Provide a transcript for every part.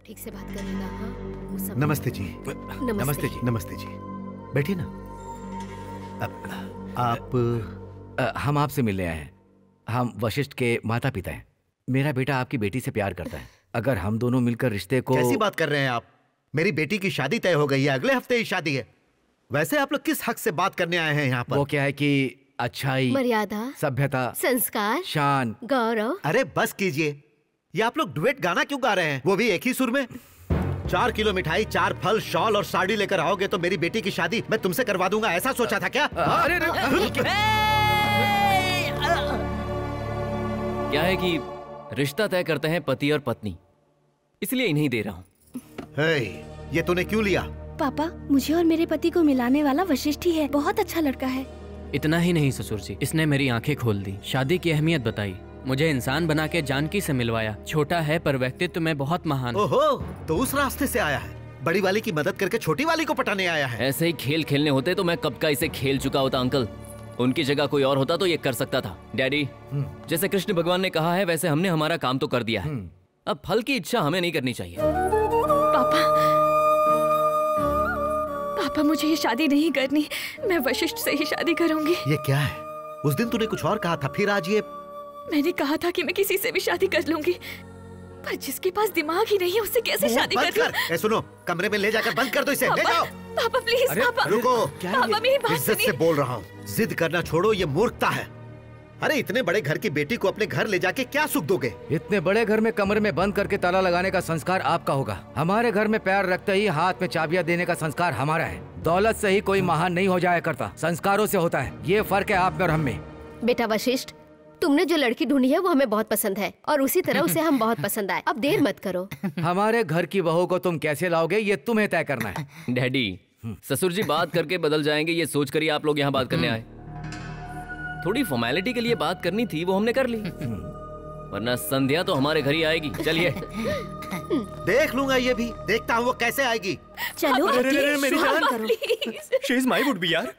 ठीक से बात करिएगा। हाँ, वो सब। नमस्ते जी। नमस्ते जी। नमस्ते जी, बैठिए ना। आप हम आपसे मिलने आए हैं। हम वशिष्ठ के माता पिता हैं। मेरा बेटा आपकी बेटी से प्यार करता है। अगर हम दोनों मिलकर रिश्ते को... कैसी बात कर रहे हैं आप? मेरी बेटी की शादी तय हो गई है, अगले हफ्ते ही शादी है। वैसे आप लोग किस हक से बात करने आए हैं यहाँ पर? वो क्या है कि अच्छाई, मर्यादा, सभ्यता, संस्कार, शान, गौरव। अरे बस कीजिए। ये आप लोग डुएट गाना क्यों गा रहे हैं, वो भी एक ही सुर में? 4 किलो मिठाई, 4 फल, शॉल और साड़ी लेकर आओगे तो मेरी बेटी की शादी मैं तुमसे करवा दूंगा, ऐसा सोचा था क्या? अरे क्या है कि रिश्ता तय करते हैं पति और पत्नी, इसलिए इन्हें दे रहा हूँ। ये तूने क्यों लिया? पापा, मुझे और मेरे पति को मिलाने वाला वशिष्ठ ही है। बहुत अच्छा लड़का है। इतना ही नहीं ससुर जी, इसने मेरी आंखें खोल दी, शादी की अहमियत बताई, मुझे इंसान बना के जानकी से मिलवाया। छोटा है पर व्यक्तित्व में बहुत महान। ओहो, तो उस रास्ते से आया है। बड़ी वाली की मदद करके छोटी वाली को पटाने आया है। ऐसे ही खेल खेलने होते तो मैं कब का इसे खेल चुका होता अंकल। उनकी जगह कोई और होता तो ये कर सकता था। डैडी, जैसे कृष्ण भगवान ने कहा है वैसे हमने हमारा काम तो कर दिया है। अब फल की इच्छा हमें नहीं करनी चाहिए। पापा, मुझे ये शादी नहीं करनी। मैं वशिष्ठ से ही शादी करूंगी। ये क्या है? उस दिन तूने कुछ और कहा था, फिर आज ये... मैंने कहा था कि मैं किसी से भी शादी कर लूंगी, पर जिसके पास दिमाग ही नहीं है उससे कैसे शादी कर लूं? सुनो, कमरे में ले जाकर बंद कर दो इसे। ले जाओ। पापा प्लीज, पापा रुको। पापा मेरी बात इज्जत से बोल रहा हूँ, जिद करना छोड़ो, ये मूर्खता है। अरे इतने बड़े घर की बेटी को अपने घर ले जाके क्या सुख दोगे? इतने बड़े घर में कमरे में बंद करके ताला लगाने का संस्कार आपका होगा। हमारे घर में पैर रखते ही हाथ में चाबियां देने का संस्कार हमारा है। दौलत से ही कोई महान नहीं हो जाया करता, संस्कारों से होता है। ये फर्क है आप में और हम में। बेटा वशिष्ठ, तुमने जो लड़की ढूंढी है वो हमें बहुत पसंद है और उसी तरह उसे हम बहुत पसंद आए। अब देर मत करो। हमारे घर की बहू को तुम कैसे लाओगे ये तुम्हें तय करना है। डैडी, ससुर जी बात करके बदल जाएंगे ये सोच कर ही आप लोग यहाँ बात करने आए। थोड़ी फॉर्मेलिटी के लिए बात करनी थी, वो हमने कर ली, वरना संध्या तो हमारे घर ही आएगी। चलिए। देख लूंगा, ये भी देखता हूँ वो कैसे आएगी। चलो मेरी जान, she is my would be यार।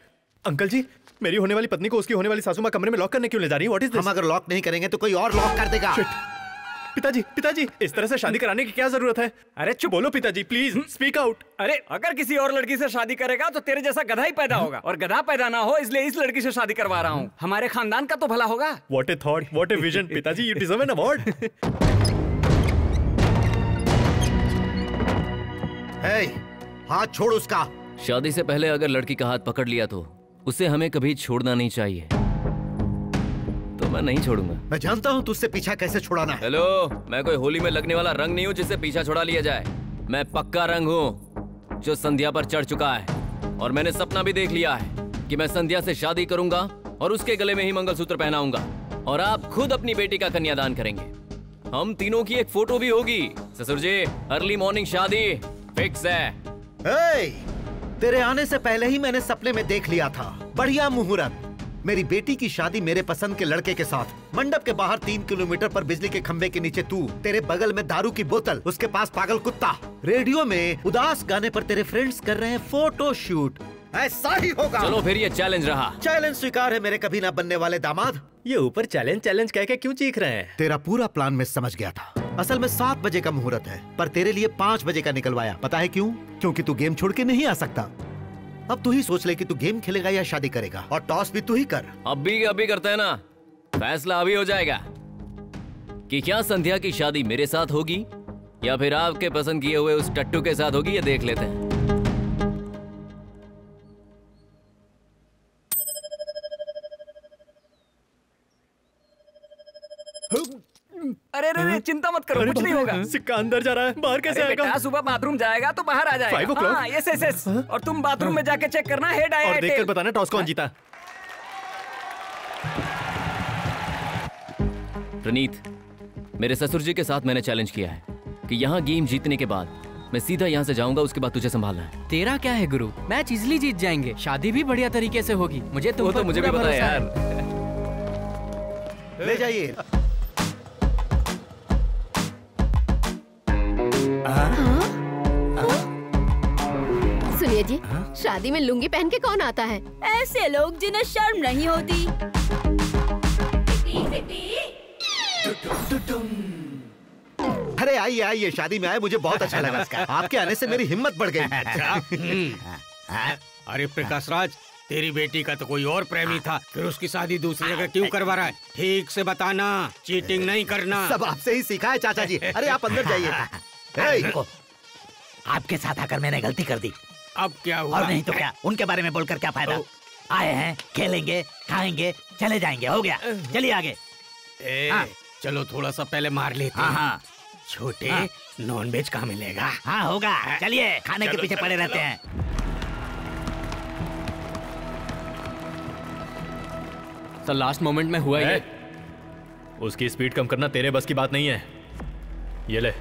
अंकल जी, मेरी होने वाली पत्नी को उसकी होने वाली सासू माँ कमरे में लॉक करने क्यों ले जा रही है? What is this? हम अगर लॉक नहीं करेंगे तो कोई और लॉक कर देगा। पिताजी, पिताजी, इस तरह से शादी कराने की क्या जरूरत है? अरे चुप बोलो पिताजी, प्लीज स्पीक आउट। अरे अगर किसी और लड़की से शादी करेगा तो तेरे जैसा गधा ही पैदा होगा, और गधा पैदा ना हो इसलिए इस लड़की से शादी करवा रहा हूँ। हमारे खानदान का तो भला होगा। What A thought, what a vision. पिताजी, यू डिजर्व एन अवार्ड। हाथ छोड़ उसका। शादी से पहले अगर लड़की का हाथ पकड़ लिया तो उसे हमें कभी छोड़ना नहीं चाहिए। तो मैं नहीं छोड़ूंगा। मैं जानता हूँ तुझसे पीछा कैसे छुड़ाना है। हेलो, मैं कोई होली में लगने वाला रंग नहीं हूँ जिससे पीछा छुड़ा लिया जाए। मैं पक्का रंग हूँ जो संध्या पर चढ़ चुका है, और मैंने सपना भी देख लिया है कि मैं संध्या से शादी करूंगा और उसके गले में ही मंगलसूत्र पहनाऊंगा, और आप खुद अपनी बेटी का कन्यादान करेंगे। हम तीनों की एक फोटो भी होगी। ससुर जी, अर्ली मॉर्निंग शादी फिक्स है। तेरे आने से पहले ही मैंने सपने में देख लिया था। बढ़िया मुहूर्त, मेरी बेटी की शादी मेरे पसंद के लड़के के साथ। मंडप के बाहर 3 किलोमीटर पर बिजली के खंभे के नीचे तू, तेरे बगल में दारू की बोतल, उसके पास पागल कुत्ता। रेडियो में उदास गाने पर तेरे फ्रेंड्स कर रहे हैं फोटो शूट। ऐसा ही होगा। चलो फिर ये चैलेंज रहा। चैलेंज स्वीकार है मेरे कभी ना बनने वाले दामाद। ये ऊपर चैलेंज चैलेंज कह के क्यों चीख रहे हैं? तेरा पूरा प्लान मैं समझ गया था। असल में 7 बजे का मुहूर्त है, पर तेरे लिए 5 बजे का निकलवाया। पता है क्यों? क्योंकि तू गेम छोड़ के नहीं आ सकता। अब तू ही सोच ले कि तू गेम खेलेगा या शादी करेगा, और टॉस भी तू ही कर। अभी करते हैं ना, फैसला अभी हो जाएगा कि क्या संध्या की शादी मेरे साथ होगी या फिर आपके पसंद किए हुए उस टट्टू के साथ होगी, ये देख लेते हैं। अरे रे, चिंता मत करो, कुछ नहीं होगा। सिक्का अंदर जा रहा है, बाहर कैसे आएगा? बेटा, सुबह बाथरूम जाएगा तो बाहर आ जाएगा। 5 o'clock? हाँ, यस। और तुम बाथरूम में जाके चेक करना हेड आया और देखकर बताना टॉस कौन जीता। प्रणीत, मेरे ससुर जी के साथ मैंने चैलेंज किया है कि यहाँ गेम जीतने के बाद मैं सीधा यहाँ से जाऊंगा, उसके बाद तुझे संभालना है। तेरा क्या है गुरु, मैच इजली जीत जाएंगे, शादी भी बढ़िया तरीके से होगी। मुझे तुम तो मुझे भी पता है यार। ले जाइए। सुनिए जी, शादी में लुंगी पहन के कौन आता है? ऐसे लोग जिन्हें शर्म नहीं होती। अरे आइए आइए, शादी में आए, मुझे बहुत अच्छा लगा। आपके आने से मेरी हिम्मत बढ़ गई। अरे प्रकाश राज, तेरी बेटी का तो कोई और प्रेमी था, फिर उसकी शादी दूसरी जगह क्यों करवा रहा है? ठीक से बताना, चीटिंग नहीं करना। सब आपसे ही सीखा है चाचा जी। अरे आप अंदर जाइए। आपके साथ आकर मैंने गलती कर दी। अब क्या हुआ? और नहीं तो क्या, उनके बारे में बोलकर क्या फायदा? आए हैं, खेलेंगे, खाएंगे, चले जाएंगे, हो गया। चलिए आगे। चलो थोड़ा सा पहले मार लेते हैं। हाँ। छोटे, नॉन वेज कहाँ मिलेगा? हाँ होगा, चलिए खाने के पीछे पड़े रहते हैं। सर लास्ट मोमेंट में हुआ ये। उसकी स्पीड कम करना तेरे बस की बात नहीं है। ये ले,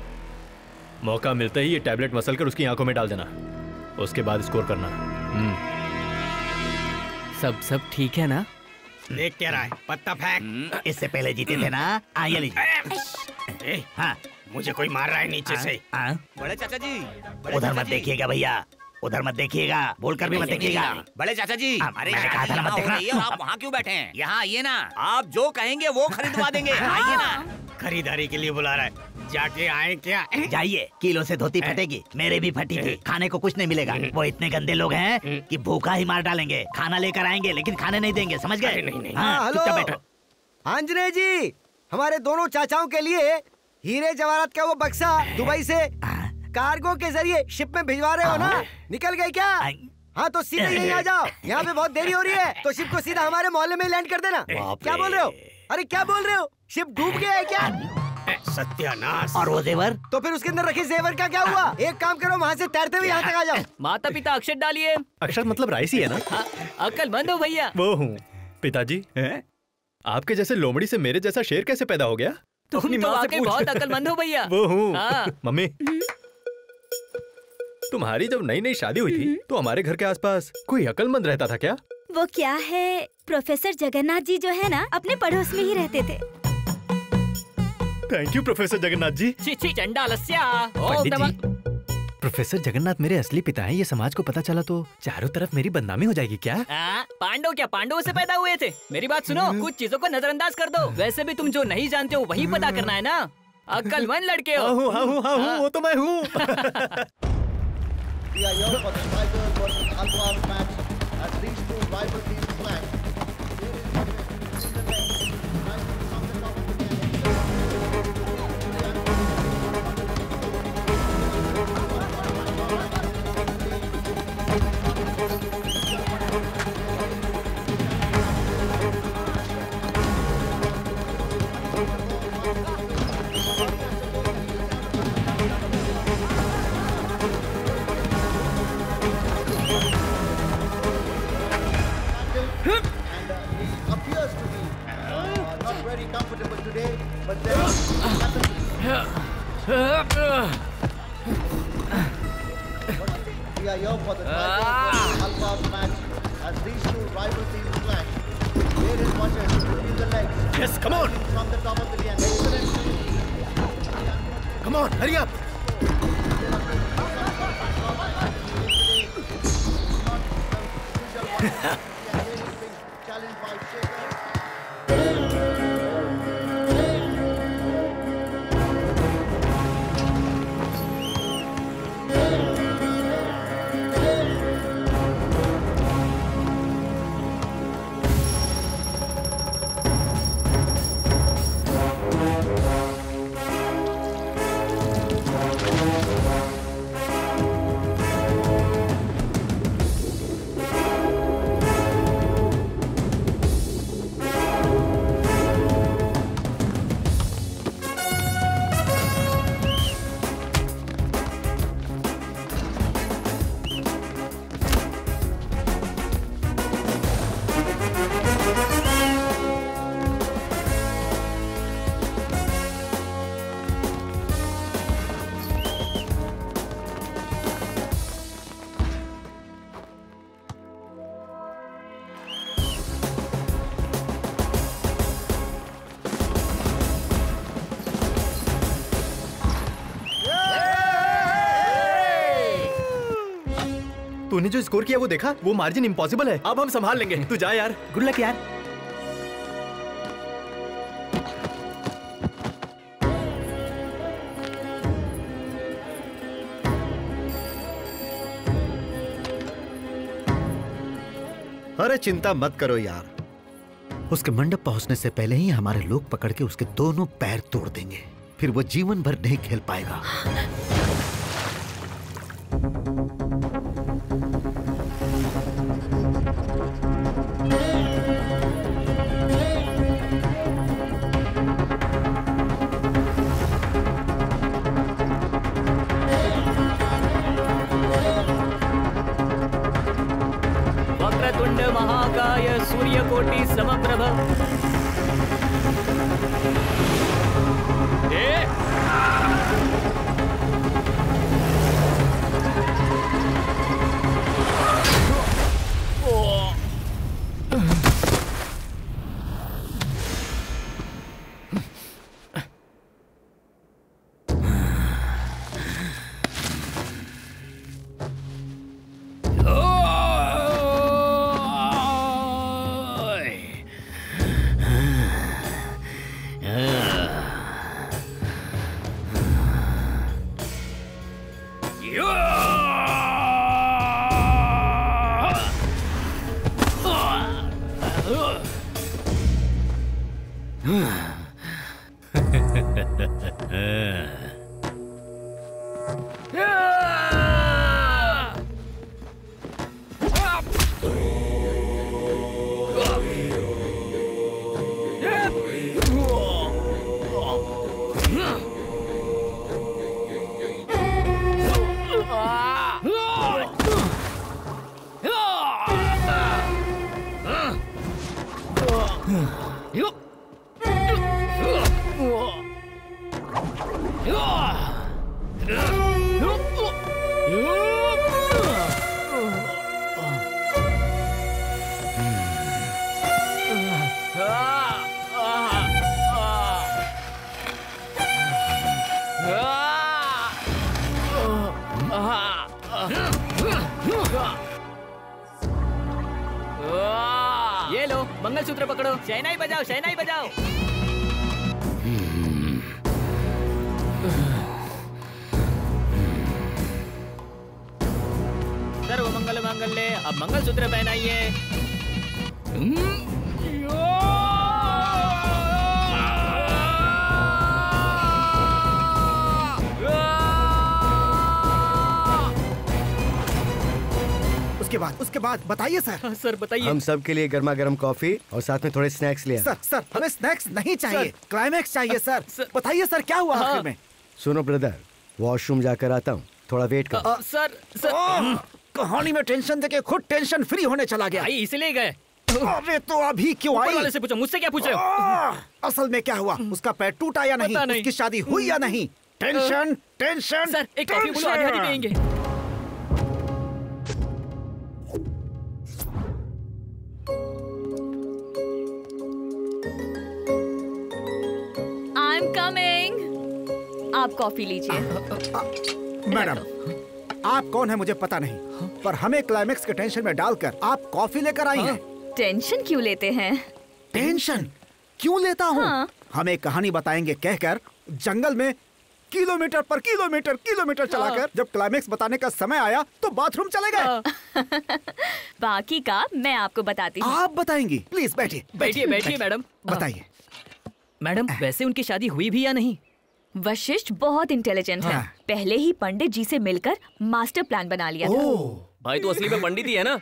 मौका मिलते ही ये टैबलेट मसल कर उसकी आंखों में डाल देना, उसके बाद स्कोर करना। सब ठीक है ना? देख क्या रहा है, पत्ता फेंक। इससे पहले जीते थे ना? ये लीजिए। हाँ, मुझे कोई मार रहा है नीचे से। बड़े चाचा जी, उधर मत देखिएगा भैया, उधर मत देखिएगा, बोलकर भी मत देखिएगा। बड़े चाचा जी, मैंने कहा था ना मत देखना। आप वहाँ क्यों बैठे हैं? यहाँ आइए ना, आप जो कहेंगे वो खरीदवा देंगे। आइए ना। खरीदारी के लिए बुला रहा है, जाके आए क्या? जाइए, किलो से धोती फटेगी, मेरे भी फटी थी, खाने को कुछ नहीं मिलेगा। वो इतने गंदे लोग हैं कि भूखा ही मार डालेंगे। खाना लेकर आएंगे लेकिन खाने नहीं देंगे, समझ गए? नहीं। चुपचाप बैठो। आंजनेय जी, हमारे दोनों चाचाओं के लिए हीरे जवाहरात का वो बक्सा दुबई से कार्गो के जरिए शिप में भिजवा रहे हो ना? निकल गए क्या? हाँ तो सीधे यहीं आ जाओ, यहाँ पे बहुत देरी हो रही है, तो शिप को सीधा हमारे मोहल्ले में लैंड कर देना। क्या बोल रहे हो? अरे क्या बोल रहे हो? शिप डूब गया है क्या? सत्यानाश। और वो जेवर? तो फिर उसके अंदर रखे जेवर का क्या हुआ? एक काम करो, वहाँ से तैरते हुए यहाँ तक आ जाओ। माता पिता अक्षर डालिए। अक्षर मतलब राइस ही है ना? अक्लमंद हो भैया। वो हूँ पिताजी। आपके जैसे लोमड़ी से मेरे जैसा शेर कैसे पैदा हो गया? तुम तो वाकई बहुत अक्लमंद हो भैया। वो हूँ। मम्मी, तुम्हारी जब नई नई शादी हुई थी तो हमारे घर के आसपास कोई अक्लमंद रहता था क्या? वो क्या है, प्रोफेसर जगन्नाथ जी जो है ना, अपने पड़ोस में ही रहते थे। Thank you professor Jagannath ji. छी चंडालस्या। पंडित जी, प्रोफेसर जगन्नाथ मेरे असली पिता हैं। ये समाज को पता चला तो चारों तरफ मेरी बदनामी हो जाएगी क्या? पांडव क्या पांडवों से पैदा हुए थे? मेरी बात सुनो, कुछ चीजों को नजरअंदाज कर दो। वैसे भी तुम जो नहीं जानते हो वही पता करना है ना। अक्लमंद लड़के हो। हाँ, वो तो मैं हूँ। Yes, come on. From the top of the end. Come on, hurry up. तूने जो स्कोर किया वो देखा? वो मार्जिन इम्पॉसिबल है। अब हम संभाल लेंगे, तू जा यार। गुड लक यार। अरे चिंता मत करो यार, उसके मंडप पहुंचने से पहले ही हमारे लोग पकड़ के उसके दोनों पैर तोड़ देंगे, फिर वो जीवन भर नहीं खेल पाएगा। वक्रतुंड महाकाय सूर्यकोटि समप्रभ। ये लो मंगलसूत्र पकड़ो, शहनाई बजाओ, शहनाई बजाओ। सर्व मंगल मांगल्ये, अब मंगलसूत्र पहनाइए। उसके बाद बताइए सर। सर बताइए। हम सब के लिए गर्मा गर्म कॉफी और साथ में थोड़े स्नैक्स ले। सर हमें स्नैक्स नहीं चाहिए, क्लाइमैक्स चाहिए सर। बताइए सर क्या हुआ आखिर में। सुनो ब्रदर, वॉशरूम जाकर आता हूँ, थोड़ा वेट करो। सर कहानी में टेंशन देके खुद टेंशन फ्री होने चला गया। इसलिए गए। अरे तो अभी क्यों आई? वाले से पूछो, मुझसे क्या पूछ रहे हो? असल में क्या हुआ, उसका पैर टूटा या नहीं, उसकी शादी हुई या नहीं? Tension tension. सर एक कॉफी बोलो, आधी देंगे। I'm coming. आप कॉफी लीजिए। मैडम, आप कौन है मुझे पता नहीं, पर हमें क्लाइमेक्स के टेंशन में डालकर आप कॉफी लेकर आई हैं। टेंशन क्यों लेते हैं? टेंशन क्यों लेता हूँ? हमें कहानी बताएंगे कहकर जंगल में किलोमीटर पर किलोमीटर चलाकर जब क्लाइमेक्स बताने का समय आया तो बाथरूम चले गए। बाकी का मैं आपको बताती हूँ। आप बताएंगी? प्लीज बैठिए बैठिए मैडम। बताइए मैडम, वैसे उनकी शादी हुई भी या नहीं? वशिष्ठ बहुत इंटेलिजेंट है, पहले ही पंडित जी से मिलकर मास्टर प्लान बना लिया था। भाई तो असली में पंडित ही है ना,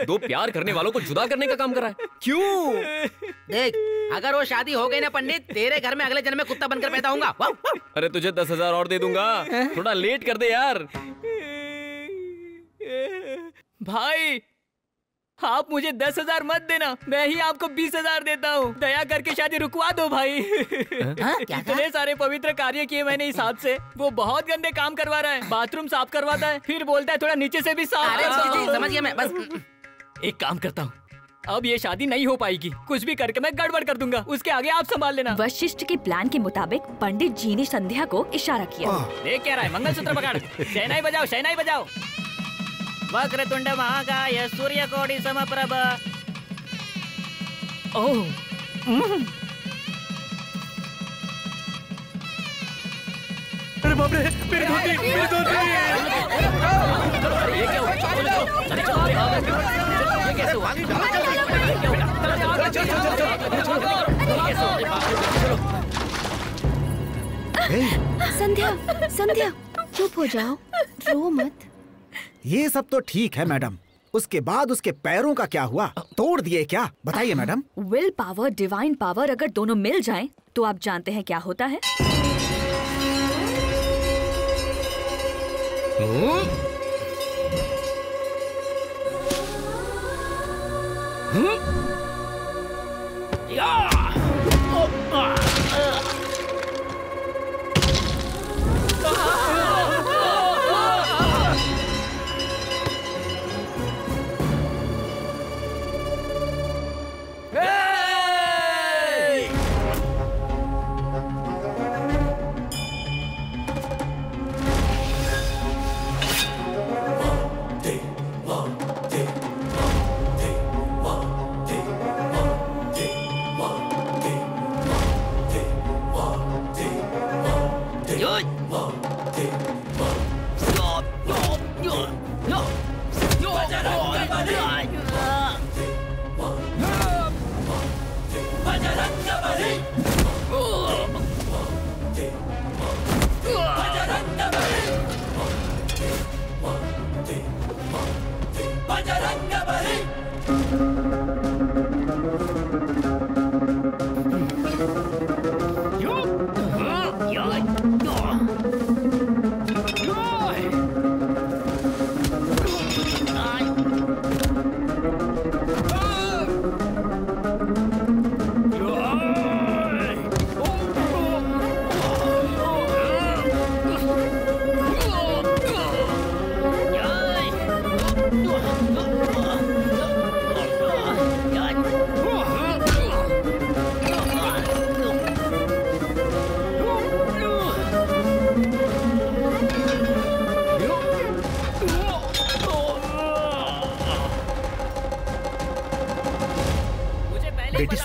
दो प्यार करने वालों को जुदा करने का काम कर रहा है। क्यों? देख, अगर वो शादी हो गई ना पंडित, तेरे घर में अगले जन्म में कुत्ता बनकर पैदा होऊंगा। अरे तुझे 10,000 और दे दूंगा, थोड़ा लेट कर दे यार। भाई आप मुझे 10,000 मत देना, मैं ही आपको 20,000 देता हूँ। दया करके शादी रुकवा दो भाई। इतने सारे पवित्र कार्य किए मैंने इस हाथ से, वो बहुत गंदे काम करवा रहा है। बाथरूम साफ करवाता है, फिर बोलता है थोड़ा नीचे से भी साफ। समझ गया मैं, बस एक काम करता हूँ, अब ये शादी नहीं हो पाएगी, कुछ भी करके मैं गड़बड़ कर दूंगा, उसके आगे आप संभाल लेना। वशिष्ठ के प्लान के मुताबिक पंडित जी ने संध्या को इशारा किया। देख क्या रहा है, मंगलसूत्र पकड़, शहनाई बजाओ, शहनाई बजाओ। वक्रतुंड महाकाय सूर्यकोटि समप्रभ। ओह अरे बाप रे, मेरी धोती, मेरी धोती। ये क्या हुआ? ये कैसे हुआ? संध्या, संध्या, चुप हो जाओ, रो मत। ये सब तो ठीक है मैडम, उसके बाद उसके पैरों का क्या हुआ? तोड़ दिए क्या? बताइए madam. Will power, divine power अगर दोनों मिल जाएं, तो आप जानते हैं क्या होता है?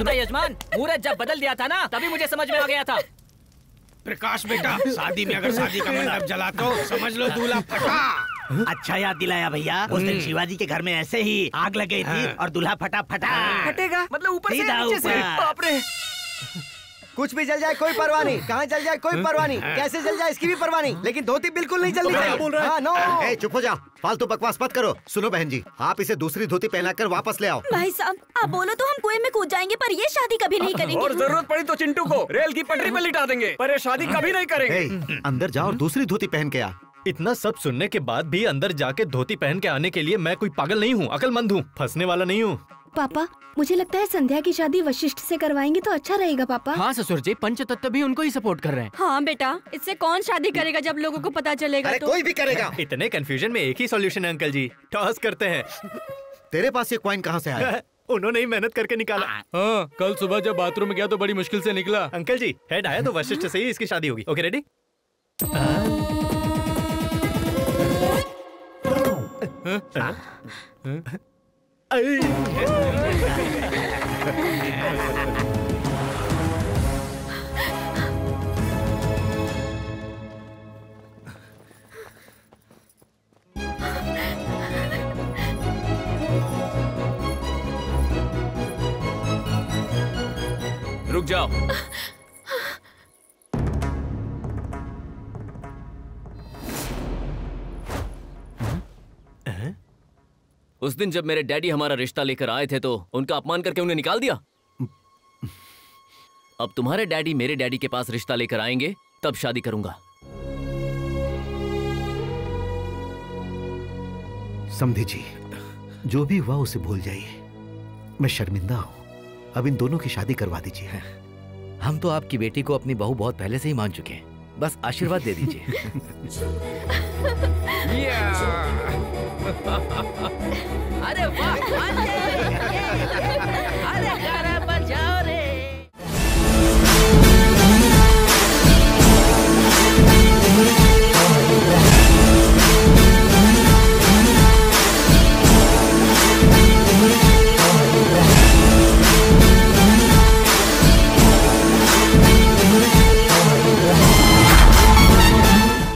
यजमान, मुहूर्त जब बदल दिया था ना, तभी मुझे समझ में आ गया था। प्रकाश बेटा, शादी में अगर शादी का मंडप जला तो समझ लो दूल्हा फटा। अच्छा याद दिलाया भैया, उस दिन शिवाजी के घर में ऐसे ही आग लग गई थी और दूल्हा फटा। फटेगा मतलब ऊपर से सीधा नीचे से? बाप रे। कुछ भी जल जाए कोई परवाह नहीं, कहाँ जल जाए कोई परवाह नहीं, कैसे जल जाए इसकी भी परवाह नहीं, लेकिन धोती बिल्कुल नहीं जलनी चाहिए। हाँ, नो। ए, चुप हो जाओ, फालतू बकवास मत करो। सुनो बहन जी, आप इसे दूसरी धोती पहनाकर वापस ले आओ। भाई साहब, आप बोलो तो हम कुएं में कूद जाएंगे, पर ये शादी कभी नहीं करेंगे। और जरूरत पड़ी तो चिंटू को रेल की पटरी पर लिटा देंगे, पर ये शादी कभी नहीं करेंगे। अंदर जाओ और दूसरी धोती पहन के आ। इतना सब सुनने के बाद भी अंदर जाके धोती पहन के आने के लिए मैं कोई पागल नहीं हूँ, अकलमंद हूँ, फंसने वाला नहीं हूँ। पापा, मुझे लगता है संध्या की शादी वशिष्ठ से करवाएंगे तो अच्छा रहेगा पापा। हाँ ससुर जी, पंचतत्व भी उनको ही सपोर्ट कर रहे हैं। हाँ बेटा, इससे कौन शादी करेगा जब लोगों को पता चलेगा? अरे कोई भी करेगा। इतने कंफ्यूजन में एक ही सॉल्यूशन है अंकल जी, टॉस करते हैं। तेरे पास ये कॉइन कहाँ से आया? उन्होंने ही मेहनत करके निकाला। हाँ, कल सुबह जब बाथरूम में गया तो बड़ी मुश्किल से निकला। अंकल जी, हेड आया तो वशिष्ठ से ही इसकी शादी होगी। Okay ready? रुक जाओ। उस दिन जब मेरे डैडी हमारा रिश्ता लेकर आए थे तो उनका अपमान करके उन्हें निकाल दिया। अब तुम्हारे डैडी मेरे डैडी के पास रिश्ता लेकर आएंगे, तब शादी करूंगा। समझी जी, जो भी हुआ उसे भूल जाइए। मैं शर्मिंदा हूँ, अब इन दोनों की शादी करवा दीजिए। हम तो आपकी बेटी को अपनी बहू बहुत पहले से ही मान चुके हैं, बस आशीर्वाद दे दीजिए। अरे वाह! अरे